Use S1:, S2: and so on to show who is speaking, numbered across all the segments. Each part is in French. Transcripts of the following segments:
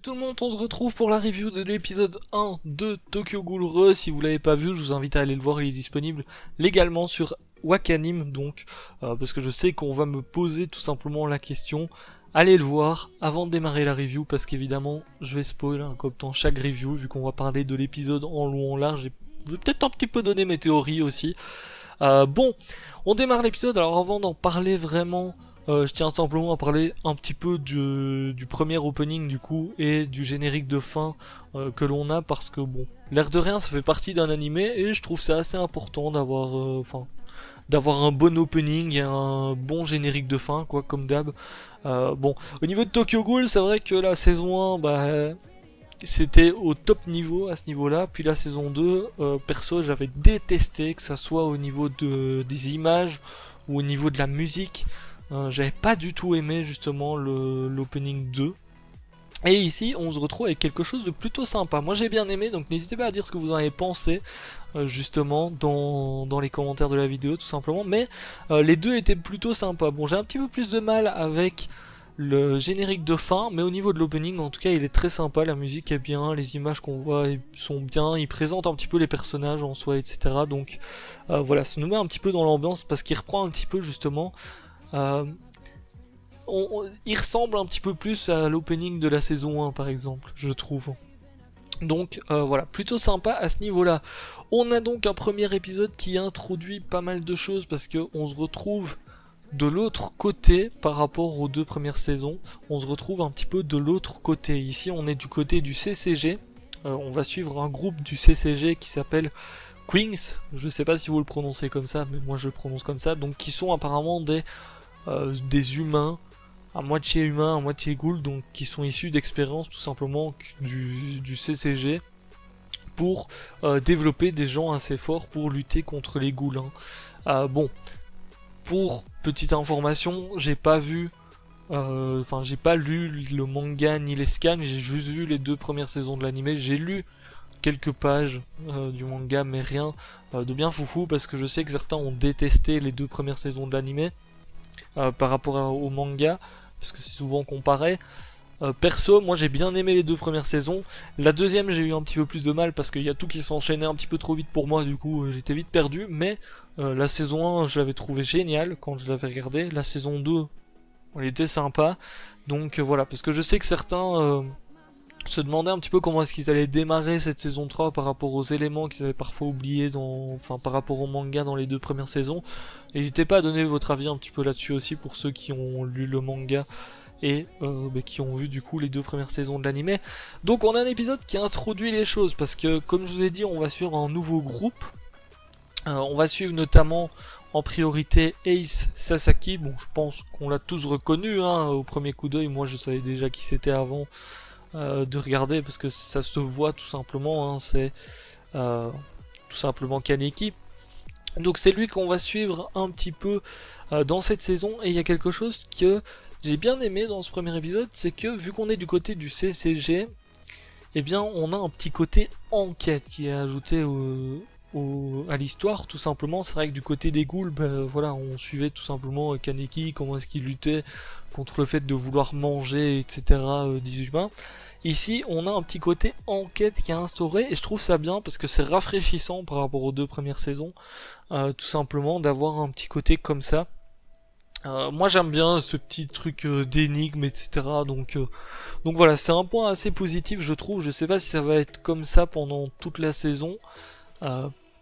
S1: Tout le monde, on se retrouve pour la review de l'épisode 1 de Tokyo Ghoul Re. Si vous l'avez pas vu, je vous invite à aller le voir, il est disponible légalement sur Wakanim, donc parce que je sais qu'on va me poser tout simplement la question. Allez le voir avant de démarrer la review, parce qu'évidemment je vais spoiler comme dans chaque review, vu qu'on va parler de l'épisode en long en large. Je vais peut-être un petit peu donner mes théories aussi. Bon, on démarre l'épisode. Alors avant d'en parler vraiment, je tiens simplement à parler un petit peu du premier opening du coup et du générique de fin que l'on a, parce que bon, l'air de rien ça fait partie d'un animé et je trouve ça assez important d'avoir d'avoir un bon opening et un bon générique de fin, quoi, comme d'hab. Bon, au niveau de Tokyo Ghoul, c'est vrai que la saison 1, c'était au top niveau à ce niveau-là. Puis la saison 2, perso, j'avais détesté, que ça soit au niveau des images ou au niveau de la musique. J'avais pas du tout aimé justement l'opening 2. Et ici, on se retrouve avec quelque chose de plutôt sympa. Moi, j'ai bien aimé, donc n'hésitez pas à dire ce que vous en avez pensé, justement, dans les commentaires de la vidéo, tout simplement. Mais les deux étaient plutôt sympas. Bon, j'ai un petit peu plus de mal avec le générique de fin, mais au niveau de l'opening, en tout cas, il est très sympa. La musique est bien, les images qu'on voit sont bien, il présente un petit peu les personnages en soi, etc. Donc, voilà, ça nous met un petit peu dans l'ambiance, parce qu'il reprend un petit peu, justement... il ressemble un petit peu plus à l'opening de la saison 1 par exemple, je trouve. Donc voilà, plutôt sympa à ce niveau-là. On a donc un premier épisode qui introduit pas mal de choses, parce qu'on se retrouve de l'autre côté par rapport aux deux premières saisons. On se retrouve un petit peu de l'autre côté. Ici on est du côté du CCG. On va suivre un groupe du CCG qui s'appelle Queens. Je sais pas si vous le prononcez comme ça, mais moi je le prononce comme ça. Donc qui sont apparemment des humains, à moitié humains, à moitié ghouls, donc qui sont issus d'expériences tout simplement du CCG pour développer des gens assez forts pour lutter contre les ghouls. Bon, pour petite information, j'ai pas vu, j'ai pas lu le manga ni les scans, j'ai juste vu les deux premières saisons de l'anime. J'ai lu quelques pages du manga, mais rien de bien foufou, parce que je sais que certains ont détesté les deux premières saisons de l'anime par rapport au manga, parce que c'est souvent comparé. Perso, moi j'ai bien aimé les deux premières saisons. La deuxième, j'ai eu un petit peu plus de mal, parce qu'il y a tout qui s'enchaînait un petit peu trop vite pour moi, du coup j'étais vite perdu. Mais la saison 1, je l'avais trouvé géniale quand je l'avais regardé. La saison 2, elle était sympa. Donc voilà, parce que je sais que certains se demandaient un petit peu comment est-ce qu'ils allaient démarrer cette saison 3 par rapport aux éléments qu'ils avaient parfois oubliés par rapport au manga dans les deux premières saisons. N'hésitez pas à donner votre avis un petit peu là-dessus aussi, pour ceux qui ont lu le manga et qui ont vu du coup les deux premières saisons de l'anime. Donc on a un épisode qui introduit les choses, parce que comme je vous ai dit, on va suivre un nouveau groupe. On va suivre notamment en priorité Ace Sasaki. Bon, je pense qu'on l'a tous reconnu au premier coup d'œil. Moi je savais déjà qui c'était avant de regarder, parce que ça se voit tout simplement, c'est tout simplement Kaneki. Donc c'est lui qu'on va suivre un petit peu dans cette saison. Et il y a quelque chose que j'ai bien aimé dans ce premier épisode, c'est que vu qu'on est du côté du CCG, eh bien on a un petit côté enquête qui est ajouté à l'histoire, tout simplement. C'est vrai que du côté des ghouls, voilà, on suivait tout simplement Kaneki, comment est-ce qu'il luttait contre le fait de vouloir manger, etc. des humains. Ici, on a un petit côté enquête qui est instauré, et je trouve ça bien, parce que c'est rafraîchissant par rapport aux deux premières saisons, tout simplement, d'avoir un petit côté comme ça. Moi j'aime bien ce petit truc d'énigme, etc. Donc voilà, c'est un point assez positif, je trouve. Je sais pas si ça va être comme ça pendant toute la saison,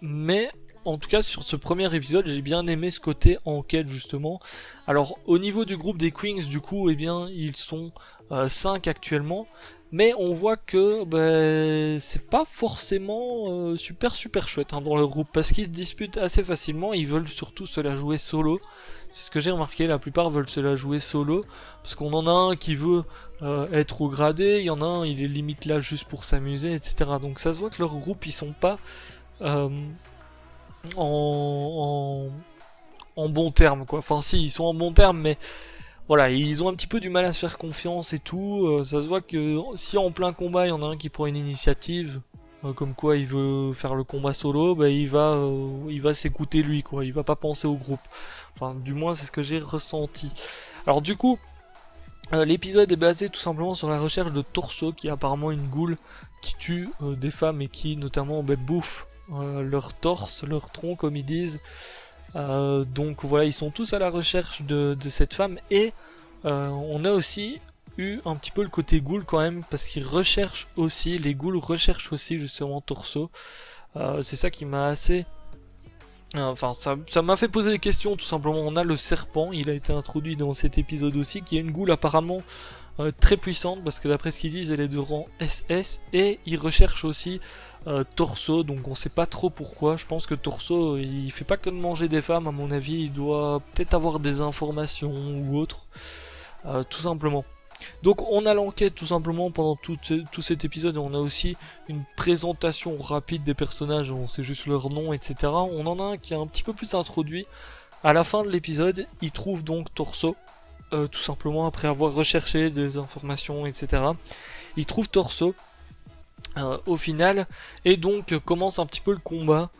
S1: mais en tout cas sur ce premier épisode, j'ai bien aimé ce côté enquête, justement. Alors au niveau du groupe des Queens, du coup, eh bien ils sont 5 actuellement. Mais on voit que c'est pas forcément super chouette dans le groupe, parce qu'ils se disputent assez facilement. Ils veulent surtout se la jouer solo. C'est ce que j'ai remarqué, la plupart veulent se la jouer solo, parce qu'on en a un qui veut être au gradé, il y en a un, il est limite là juste pour s'amuser, etc. Donc ça se voit que leur groupe, ils sont pas en bon terme, quoi. Enfin si, ils sont en bon terme, mais voilà, ils ont un petit peu du mal à se faire confiance et tout. Ça se voit que si en plein combat, il y en a un qui prend une initiative, comme quoi il veut faire le combat solo, il va s'écouter lui, quoi. Il va pas penser au groupe. Enfin, du moins, c'est ce que j'ai ressenti. Alors du coup, L'épisode est basé tout simplement sur la recherche de Torso, qui est apparemment une goule qui tue des femmes et qui notamment bouffe leur torse, leur tronc comme ils disent. Donc voilà, ils sont tous à la recherche de cette femme, et on a aussi eu un petit peu le côté goule quand même, parce qu'ils recherchent aussi, les ghouls recherchent aussi justement Torso. C'est ça qui m'a assez... Enfin, ça m'a fait poser des questions tout simplement. On a le serpent, il a été introduit dans cet épisode aussi, qui est une goule apparemment très puissante, parce que d'après ce qu'ils disent, elle est de rang SS, et ils recherchent aussi Torso, donc on sait pas trop pourquoi. Je pense que Torso, il fait pas que de manger des femmes, à mon avis, il doit peut-être avoir des informations ou autre, tout simplement. Donc on a l'enquête tout simplement pendant tout cet épisode, et on a aussi une présentation rapide des personnages, on sait juste leur nom, etc. On en a un qui est un petit peu plus introduit. À la fin de l'épisode, il trouve donc Torso, tout simplement après avoir recherché des informations, etc. Il trouve Torso au final, et donc commence un petit peu le combat.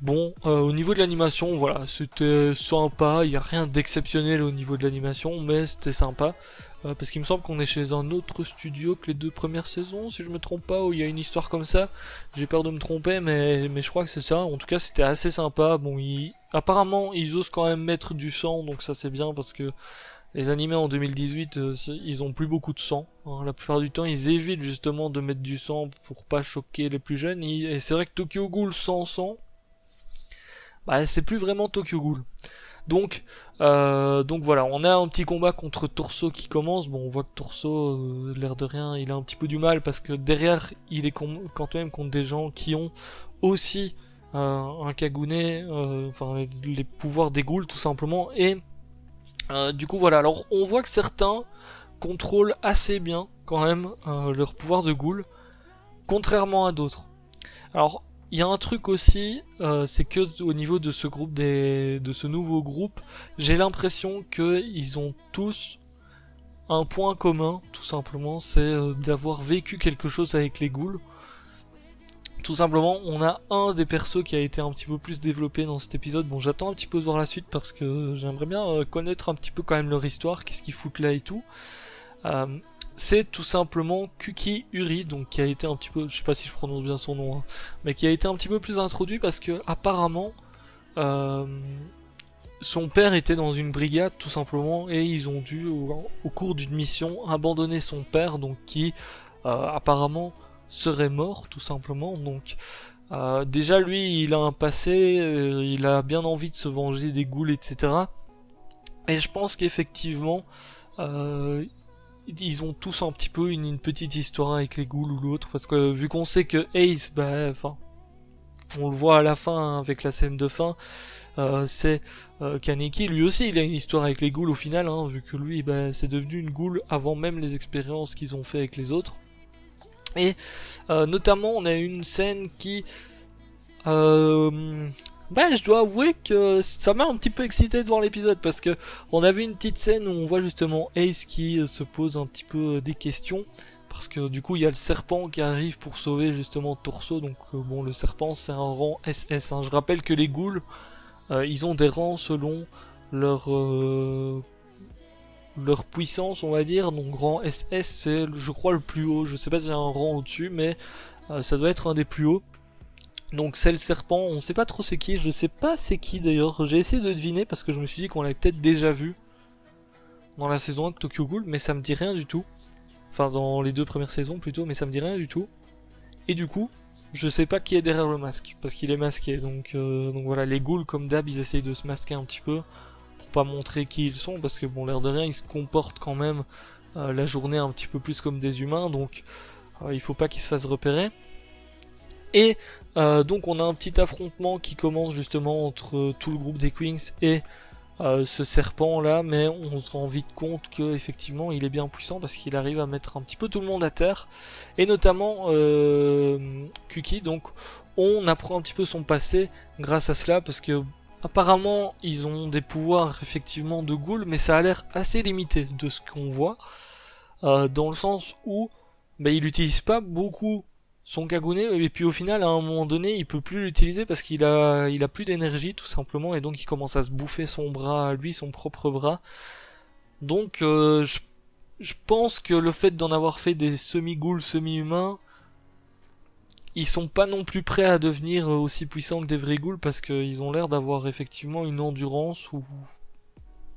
S1: Bon, au niveau de l'animation, voilà, c'était sympa, il n'y a rien d'exceptionnel au niveau de l'animation, mais c'était sympa. Parce qu'il me semble qu'on est chez un autre studio que les 2 premières saisons, si je me trompe pas, où il y a une histoire comme ça. J'ai peur de me tromper, mais je crois que c'est ça. En tout cas, c'était assez sympa. Bon, apparemment, ils osent quand même mettre du sang, donc ça c'est bien, parce que les animés en 2018, ils ont plus beaucoup de sang. Hein. La plupart du temps, ils évitent justement de mettre du sang pour pas choquer les plus jeunes. Et c'est vrai que Tokyo Ghoul sans sang, bah, c'est plus vraiment Tokyo Ghoul. Donc voilà, on a un petit combat contre Torso qui commence. Bon, on voit que Torso, l'air de rien, il a un petit peu du mal, parce que derrière, il est quand même contre des gens qui ont aussi un Kagune, enfin les pouvoirs des ghouls tout simplement. Et du coup voilà, alors on voit que certains contrôlent assez bien quand même leur pouvoir de ghoul, contrairement à d'autres. Alors il y a un truc aussi, c'est que au niveau de ce groupe de ce nouveau groupe, j'ai l'impression qu'ils ont tous un point commun, tout simplement, c'est d'avoir vécu quelque chose avec les ghouls. Tout simplement, on a un des persos qui a été un petit peu plus développé dans cet épisode. Bon, j'attends un petit peu de voir la suite, parce que j'aimerais bien connaître un petit peu quand même leur histoire, qu'est-ce qu'ils foutent là et tout. C'est tout simplement Kuki Uri, donc qui a été un petit peu, je sais pas si je prononce bien son nom, hein, mais qui a été un petit peu plus introduit, parce que apparemment son père était dans une brigade tout simplement, et ils ont dû au cours d'une mission abandonner son père, donc qui apparemment serait mort tout simplement. Donc déjà lui il a un passé, il a bien envie de se venger des ghouls, etc. Et je pense qu'effectivement ils ont tous un petit peu une petite histoire avec les ghouls ou l'autre, parce que vu qu'on sait que Ace, enfin, on le voit à la fin avec la scène de fin, c'est Kaneki, lui aussi il a une histoire avec les ghouls au final, hein, vu que lui c'est devenu une ghoul avant même les expériences qu'ils ont fait avec les autres. Et notamment on a une scène qui je dois avouer que ça m'a un petit peu excité de voir l'épisode, parce que on a vu une petite scène où on voit justement Ace qui se pose un petit peu des questions, parce que du coup il y a le serpent qui arrive pour sauver justement Torso. Donc bon, le serpent c'est un rang SS, hein. Je rappelle que les ghouls ils ont des rangs selon leur puissance, on va dire. Donc rang SS c'est je crois le plus haut, je sais pas si y a un rang au dessus, mais ça doit être un des plus hauts. Donc c'est le serpent, on sait pas trop c'est qui, je sais pas c'est qui d'ailleurs, j'ai essayé de deviner parce que je me suis dit qu'on l'avait peut-être déjà vu dans la saison 1 de Tokyo Ghoul, mais ça me dit rien du tout. Enfin dans les 2 premières saisons plutôt, mais ça me dit rien du tout. Et du coup, je sais pas qui est derrière le masque, parce qu'il est masqué, donc voilà, les ghouls comme d'hab ils essayent de se masquer un petit peu, pour pas montrer qui ils sont, parce que bon l'air de rien ils se comportent quand même la journée un petit peu plus comme des humains, donc il faut pas qu'ils se fassent repérer. Et donc on a un petit affrontement qui commence justement entre tout le groupe des Queens et ce serpent là, mais on se rend vite compte que effectivement il est bien puissant, parce qu'il arrive à mettre un petit peu tout le monde à terre, et notamment Kuki. Donc on apprend un petit peu son passé grâce à cela, parce que apparemment ils ont des pouvoirs effectivement de ghoul, mais ça a l'air assez limité de ce qu'on voit, dans le sens où il n'utilise pas beaucoup son Kagune, et puis au final à un moment donné il peut plus l'utiliser parce qu'il a plus d'énergie tout simplement, et donc il commence à se bouffer son bras à lui, son propre bras. Donc je pense que le fait d'en avoir fait des semi-ghouls, semi-humains, ils sont pas non plus prêts à devenir aussi puissants que des vrais ghouls parce qu'ils ont l'air d'avoir effectivement une endurance ou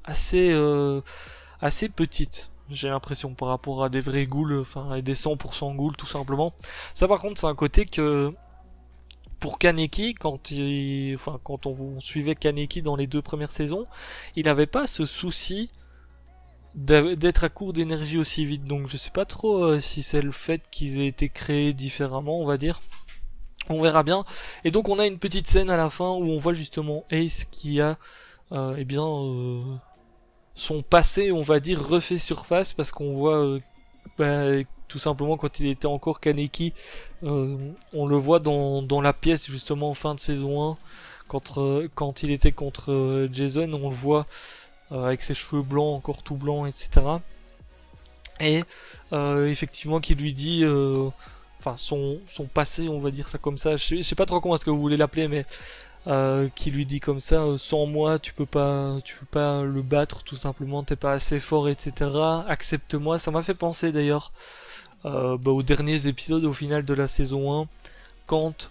S1: assez assez petite. J'ai l'impression par rapport à des vrais ghouls, enfin à des 100% ghouls tout simplement. Ça par contre c'est un côté que pour Kaneki, quand on suivait Kaneki dans les 2 premières saisons, il n'avait pas ce souci d'être à court d'énergie aussi vite. Donc je sais pas trop si c'est le fait qu'ils aient été créés différemment, on va dire. On verra bien. Et donc on a une petite scène à la fin où on voit justement Ace qui a eh bien son passé, on va dire, refait surface parce qu'on voit tout simplement quand il était encore Kaneki, on le voit dans la pièce justement en fin de saison 1 quand il était contre Jason, on le voit avec ses cheveux blancs, encore tout blancs, etc. Et effectivement qui lui dit enfin son passé, on va dire ça comme ça, je sais pas trop comment est-ce que vous voulez l'appeler, mais qui lui dit comme ça, sans moi tu peux pas le battre tout simplement, t'es pas assez fort, etc. Accepte-moi. Ça m'a fait penser d'ailleurs aux derniers épisodes au final de la saison 1 quand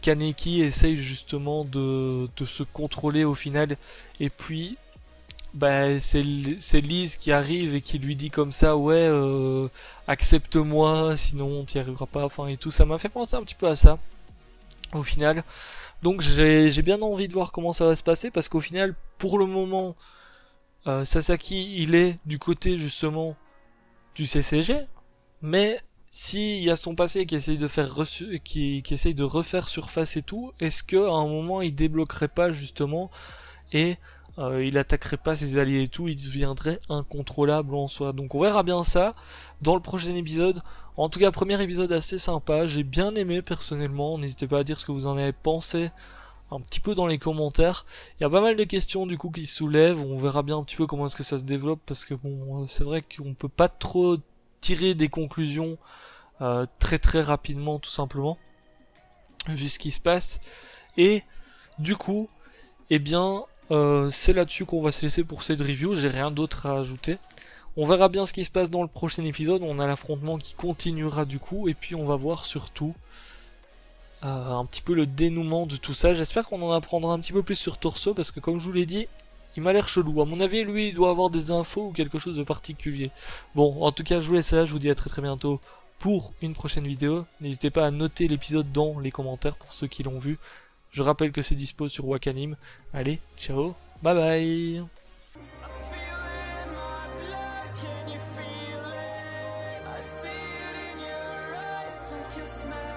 S1: Kaneki essaye justement de se contrôler au final et puis c'est Liz qui arrive et qui lui dit comme ça, ouais accepte-moi sinon t'y arriveras pas, enfin et tout. Ça m'a fait penser un petit peu à ça au final. Donc j'ai bien envie de voir comment ça va se passer parce qu'au final, pour le moment, Sasaki, il est du côté justement du CCG, mais s'il y a son passé qui essaye de qui essaye de refaire surface et tout, est-ce que à un moment il débloquerait pas justement et il attaquerait pas ses alliés et tout, il deviendrait incontrôlable en soi. Donc on verra bien ça dans le prochain épisode. En tout cas, premier épisode assez sympa, j'ai bien aimé personnellement, n'hésitez pas à dire ce que vous en avez pensé un petit peu dans les commentaires. Il y a pas mal de questions du coup qui se soulèvent, on verra bien un petit peu comment est-ce que ça se développe parce que bon, c'est vrai qu'on peut pas trop tirer des conclusions très très rapidement tout simplement, vu ce qui se passe. Et du coup, eh bien, c'est là-dessus qu'on va se laisser pour cette review, j'ai rien d'autre à ajouter. On verra bien ce qui se passe dans le prochain épisode, on a l'affrontement qui continuera du coup, et puis on va voir surtout un petit peu le dénouement de tout ça. J'espère qu'on en apprendra un petit peu plus sur Torso, parce que comme je vous l'ai dit, il m'a l'air chelou. À mon avis, lui, il doit avoir des infos ou quelque chose de particulier. Bon, en tout cas, je vous laisse là, je vous dis à très très bientôt pour une prochaine vidéo. N'hésitez pas à noter l'épisode dans les commentaires pour ceux qui l'ont vu. Je rappelle que c'est dispo sur Wakanim. Allez, ciao, bye bye.
S2: Can you feel it? I see it in your eyes. I can smell